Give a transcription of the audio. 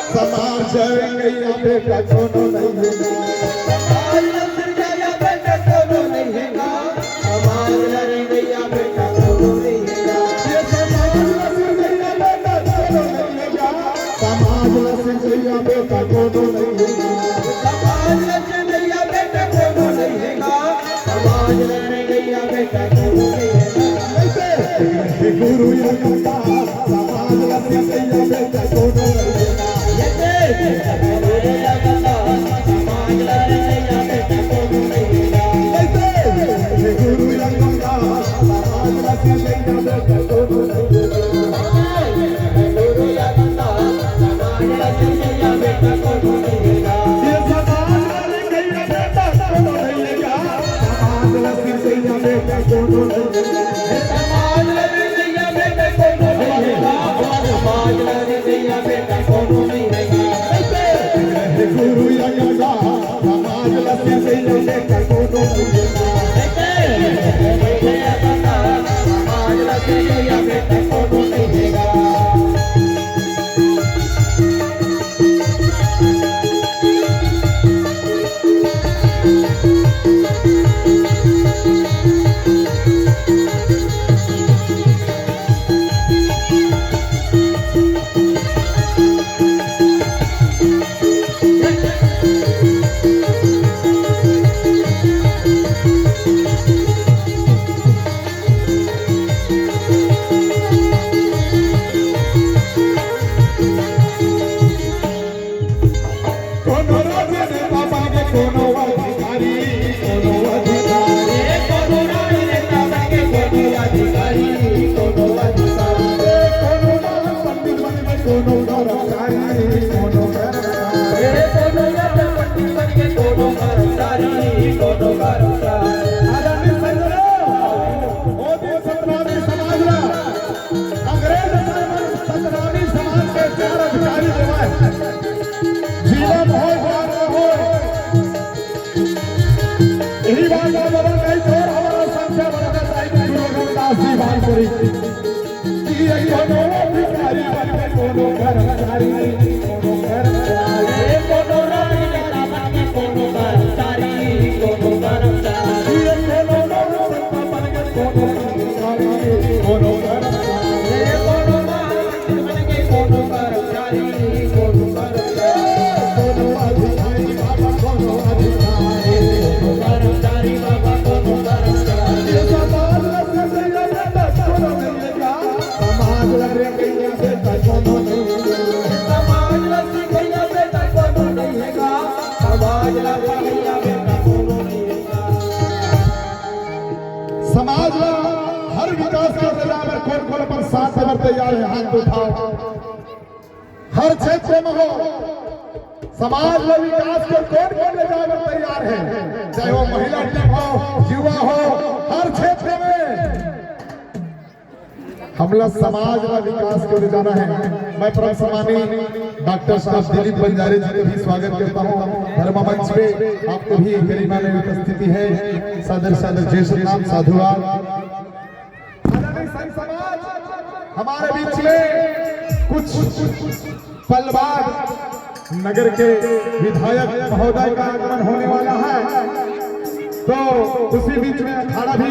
समाज गैया बेटा कोनो नहीं है, समाज लड़ गया बेटा कोनो नहीं है, समाज लड़ गया बेटा कोनो नहीं है, ये समाज लड़ गया बेटा कोनो नहीं है, समाज लड़ गया बेटा कोनो नहीं है, समाज लड़ गया बेटा कोनो नहीं है, समाज लड़ गया बेटा कोनो नहीं है। गुरु या गंगा समाज लड़ गया बेटा कोनो नहीं है, गुरु या गंगा समाज लड़ गया बेटा कोनो नहीं है, गुरु या गंगा समाज लड़ गया बेटा कोनो नहीं है, गुरु या गंगा समाज लड़ गया बेटा कोनो नहीं है। ये समाज लड़ गया बेटा कोनो नहीं है, समाज लड़ गया बेटा कोनो नहीं है, समाज लड़ गया बेटा कोनो नहीं है, समाज लड़ गया बेटा कोनो नहीं है। गुरु या गंगा समाज लड़ गया बेटा कोनो नहीं है, गुरु या गंगा समाज लड़ गया बेटा कोनो नहीं है। कोनो राजा ने बाबा के कोनो अधिकारी, कोनो अधिकारी, कोनो रानी नेता बने कोनो अधिकारी, कोनो अधिकारी, कोनो नाम पंडित बन के कोनो कर्मचारी, कोनो कर्मचारी, कोनो राजा पंडित बन के कोनो कर्मचारी, कोनो कर्मचारी। आदरणीय संजरो मोदी सतनामी समाज ला अंग्रेज सतनामी समाज के 4 अधिकारी देवाए जीवन हो जान हो यही बात का बदल गई और हमारा संख्या बढ़ना चाहिए गुरु रविदास जी बात करी कि ये कोनो अधिकारी बन के कोनो कर्मचारी, कोनो कर्मचारी, कोनो रानी नेता बन के कोनो कर्मचारी, कोनो कर्मचारी, ये कोनो संत बन के कोनो कर्मचारी, कोनो कर्मचारी, कोनो रानी बन के कोनो कर्मचारी, कोनो कर्मचारी, कोनो अधिकारी बाबा कोनो अधिकारी, कोनो कर्मचारी बाबा कोनो कर्मचारी। ये समाज लड़ गया बेटा कोनो नहीं है, समाज लड़ गया बेटा कोनो नहीं है, समाज लड़ गया बेटा कोनो नहीं है, समाज लड़ गया बेटा कोनो नहीं है। समाज ला हर विकास के सजा में कौन अपन साथ देवर तैयार है, हाथ उठाओ। हर क्षेत्र में हो समाज में विकास के कौन ले जाने तैयार है, चाहे वो महिला टीम हो, युवा हो, हर क्षेत्र में हम लोग समाज का विकास को ले जाना है। मैं परम सम्मानी डॉक्टर साहब दिलीप बंजारे जी का भी स्वागत करता हूँ धर्म मंच पे, आपको भी गरिमा में उपस्थिति है। सादर सादर जय श्री राम साधुवाद। समाज हमारे बीच में कुछ पल बाद नगर के विधायक महोदय का आगमन होने वाला है, तो उसी बीच में अखाड़ा भी